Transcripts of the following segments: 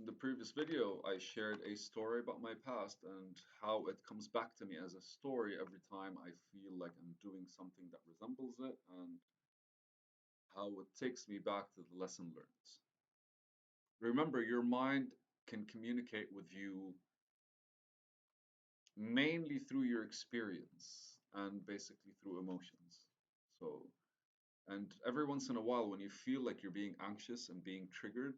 In the previous video, I shared a story about my past and how it comes back to me as a story every time I feel like I'm doing something that resembles it, and how it takes me back to the lesson learned. Remember, your mind can communicate with you mainly through your experience and basically through emotions. So, and every once in a while, when you feel like you're being anxious and being triggered,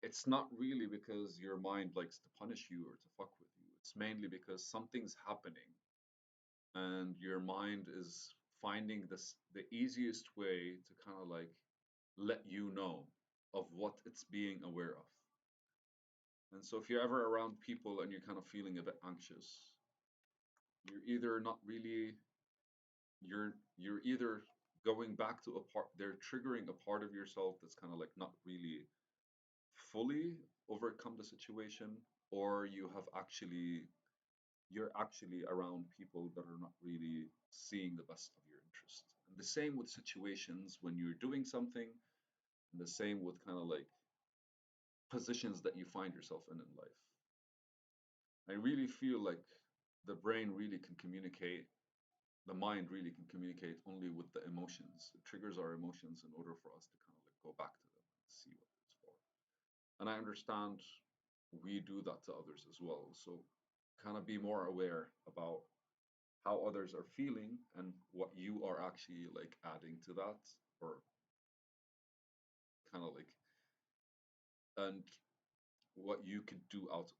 it's not really because your mind likes to punish you or to fuck with you. It's mainly because something's happening and your mind is finding the easiest way to kind of like let you know of what it's being aware of. And so if you're ever around people and you're kind of feeling a bit anxious, you're either not really you're either going back to a part, they're triggering a part of yourself that's kind of like not really fully overcome the situation, or you're actually around people that are not really seeing the best of your interest. And the same with situations when you're doing something, and the same with kind of like positions that you find yourself in life. I really feel like the brain really can communicate, the mind really can communicate only with the emotions. It triggers our emotions in order for us to kind of like go back to them and see what it's for. And I understand we do that to others as well. So kind of be more aware about how others are feeling and what you are actually like adding to that, or kind of like, and what you could do out,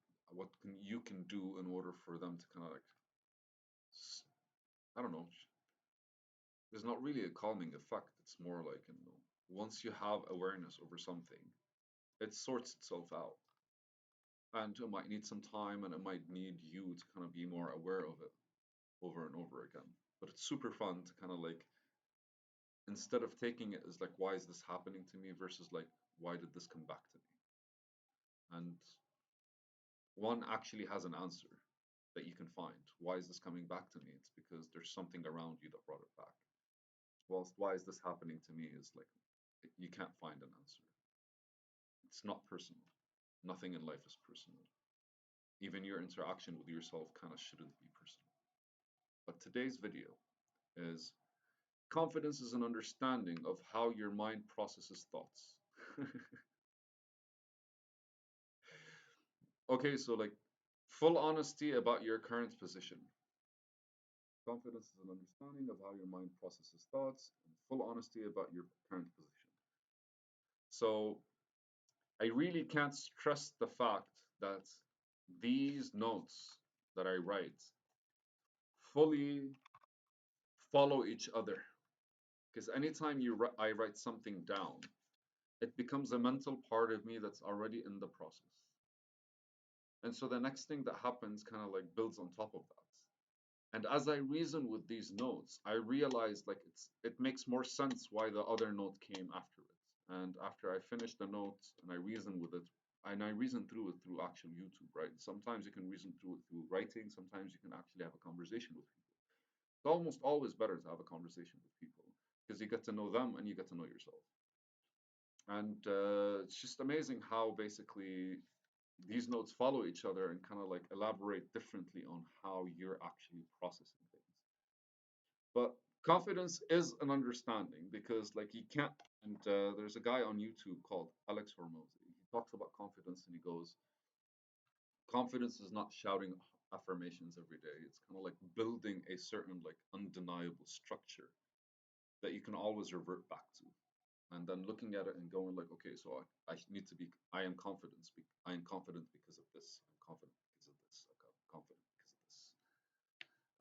you can do in order for them to kind of like, I don't know, there's not really a calming effect. It's more like, once you have awareness over something, it sorts itself out. And it might need some time and it might need you to kind of be more aware of it over and over again. But it's super fun to kind of like, instead of taking it as like, why is this happening to me, versus like, why did this come back to me? And one actually has an answer that you can find. Why is this coming back to me? It's because there's something around you that brought it back. Whilst why is this happening to me is like, you can't find an answer. It's not personal. Nothing in life is personal. Even your interaction with yourself kind of shouldn't be personal. But today's video is confidence is an understanding of how your mind processes thoughts. Okay, so like full honesty about your current position. Confidence is an understanding of how your mind processes thoughts, and full honesty about your current position. So I really can't stress the fact that these notes that I write fully follow each other. Because anytime I write something down, it becomes a mental part of me that's already in the process. And so the next thing that happens kind of like builds on top of that. And as I reason with these notes, I realize like it makes more sense why the other note came after it. And after I finish the notes and I reason with it, and I reason through it through actual YouTube, right? Sometimes you can reason through it through writing, sometimes you can actually have a conversation with people. It's almost always better to have a conversation with people because you get to know them and you get to know yourself. And it's just amazing how basically these notes follow each other and kind of like elaborate differently on how you're actually processing things. But confidence is an understanding because, like, you can't. And there's a guy on YouTube called Alex Hormozy. He talks about confidence and he goes, confidence is not shouting affirmations every day. It's kind of like building a certain, like, undeniable structure that you can always revert back to. And then looking at it and going like, okay, so I need to be, I am confident. I am confident because of this. I'm confident because of this. I'm confident because of this.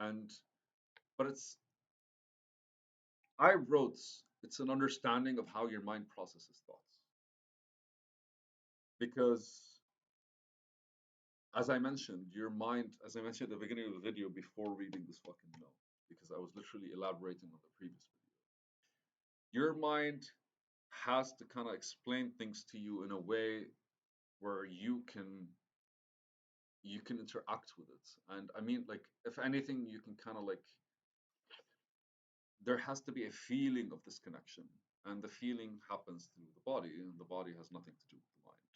And but I wrote, it's an understanding of how your mind processes thoughts. Because as I mentioned, your mind, as I mentioned at the beginning of the video before reading this fucking note, because I was literally elaborating on the previous video, your mind has to kind of explain things to you in a way where you can interact with it. And I mean, like, if anything, you can kind of like, there has to be a feeling of this connection. And the feeling happens through the body, and the body has nothing to do with the mind.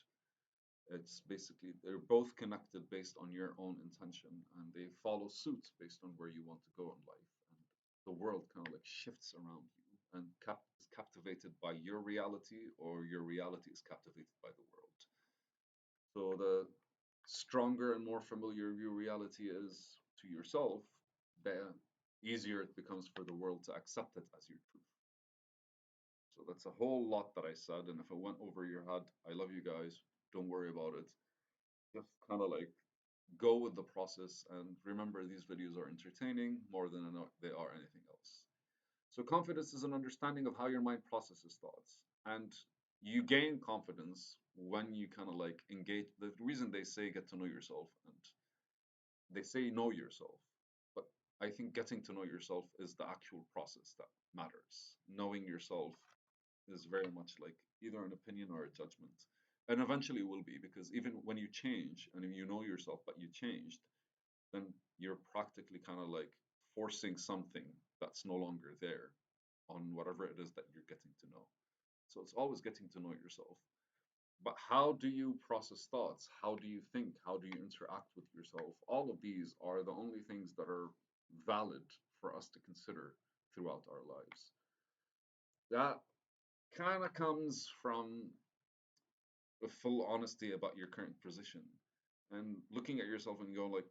It's basically they're both connected based on your own intention, and they follow suit based on where you want to go in life. And the world kind of like shifts around you and is captivated by your reality, or your reality is captivated by the world. So the stronger and more familiar your reality is to yourself, the easier it becomes for the world to accept it as your truth. So that's a whole lot that I said, and if I went over your head, I love you guys. Don't worry about it. Just kind of like go with the process, and remember these videos are entertaining more than they are anything else. So confidence is an understanding of how your mind processes thoughts, and you gain confidence when you kind of like engage. The reason they say get to know yourself, and they say know yourself, but I think getting to know yourself is the actual process that matters. Knowing yourself is very much like either an opinion or a judgment, and eventually will be, because even when you change and if you know yourself but you changed, then you're practically kind of like forcing something that's no longer there on whatever it is that you're getting to know. So it's always getting to know yourself. But how do you process thoughts? How do you think? How do you interact with yourself? All of these are the only things that are valid for us to consider throughout our lives. That kind of comes from a full honesty about your current position and looking at yourself and going like,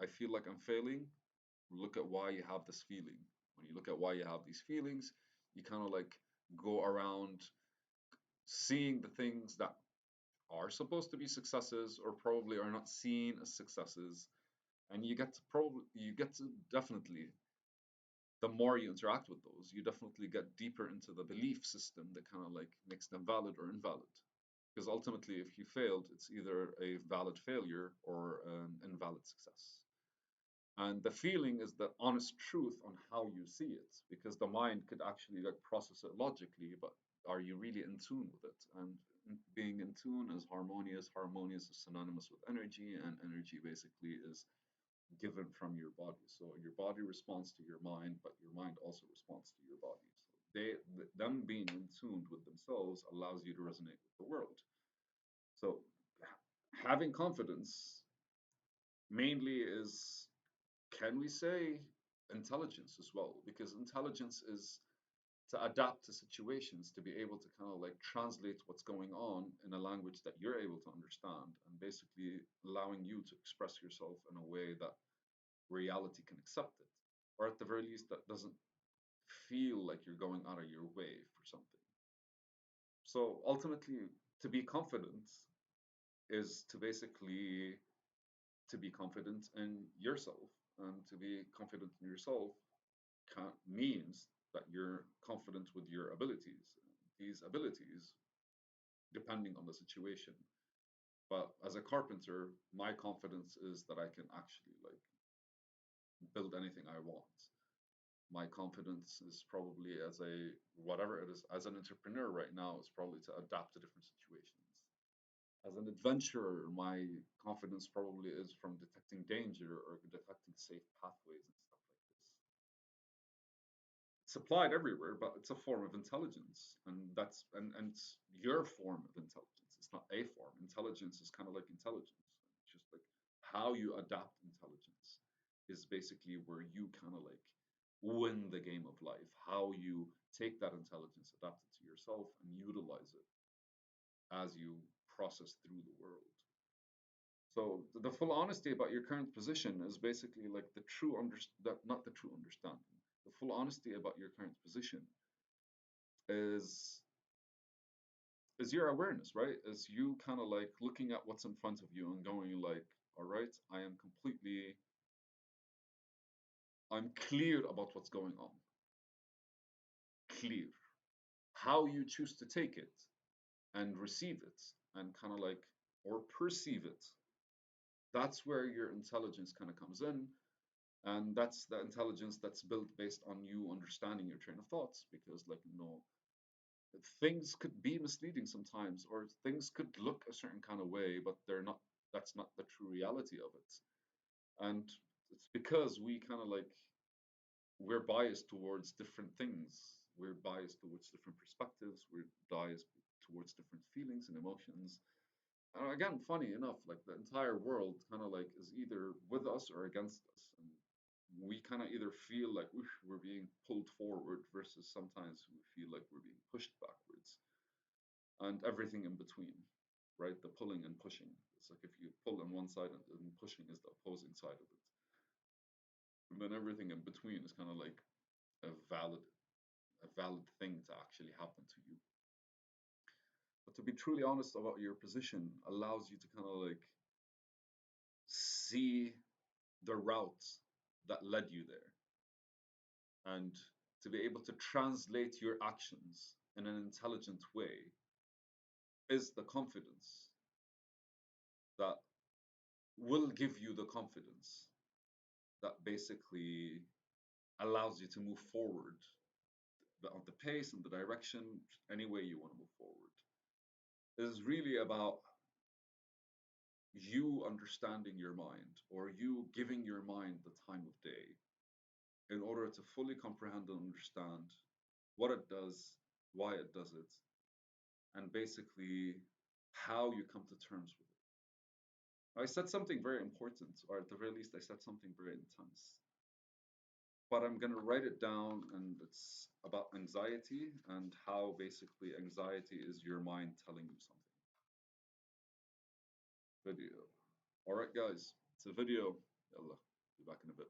I feel like I'm failing. Look at why you have this feeling. When you look at why you have these feelings, you kind of like go around seeing the things that are supposed to be successes or probably are not seen as successes, and you get to definitely, the more you interact with those, you definitely get deeper into the belief system that kind of like makes them valid or invalid. Because ultimately, if you failed, it's either a valid failure or an invalid success. And the feeling is the honest truth on how you see it, because the mind could actually like process it logically, but are you really in tune with it? And being in tune is harmonious. Harmonious is synonymous with energy, and energy basically is given from your body. So your body responds to your mind, but your mind also responds to your body. So them being in tune with themselves allows you to resonate with the world. So having confidence mainly is, can we say, intelligence as well? Because intelligence is to adapt to situations, to be able to kind of like translate what's going on in a language that you're able to understand, and basically allowing you to express yourself in a way that reality can accept it, or at the very least, that doesn't feel like you're going out of your way for something. So ultimately, to be confident is to basically to be confident in yourself, and to be confident in yourself means that you're confident with your abilities. These abilities, depending on the situation. But as a carpenter, my confidence is that I can actually like build anything I want. My confidence is probably as a whatever it is as an entrepreneur right now is probably to adapt to different situations. As an adventurer, my confidence probably is from detecting danger or detecting safe pathways and stuff like this. It's applied everywhere, but it's a form of intelligence, and it's your form of intelligence. It's not a form. Intelligence is kind of like intelligence. It's just like how you adapt intelligence is basically where you kind of like win the game of life. How you take that intelligence, adapt it to yourself, and utilize it as you process through the world. So the full honesty about your current position is basically like the true not the true understanding. The full honesty about your current position is is your awareness, right? Is you kind of like looking at what's in front of you and going like, all right, I'm clear about what's going on. Clear. How you choose to take it and receive it and kind of like or perceive it, that's where your intelligence kind of comes in. And that's the intelligence that's built based on you understanding your train of thoughts, because like things could be misleading sometimes, or things could look a certain kind of way, but they're not. That's not the true reality of it. And it's because we kind of like we're biased towards different things. We're biased towards different perspectives. We're biased towards different feelings and emotions. Again, funny enough, like the entire world kind of like is either with us or against us, and we kind of either feel like "Oof, we're being pulled forward versus sometimes we feel like we're being pushed backwards, and everything in between, right? The pulling and pushing. It's like if you pull on one side and pushing is the opposing side of it, and then everything in between is kind of like a valid a valid thing to actually happen to you. But to be truly honest about your position allows you to kind of like see the routes that led you there, and to be able to translate your actions in an intelligent way is the confidence that will give you the confidence that basically allows you to move forward on the pace and the direction any way you want to move forward. It is really about you understanding your mind, or you giving your mind the time of day in order to fully comprehend and understand what it does, why it does it, and basically how you come to terms with it. I said something very important, or at the very least, I said something very intense. But I'm going to write it down, and it's about anxiety and how basically anxiety is your mind telling you something. Video. All right, guys, it's a video. Yalla, be back in a bit.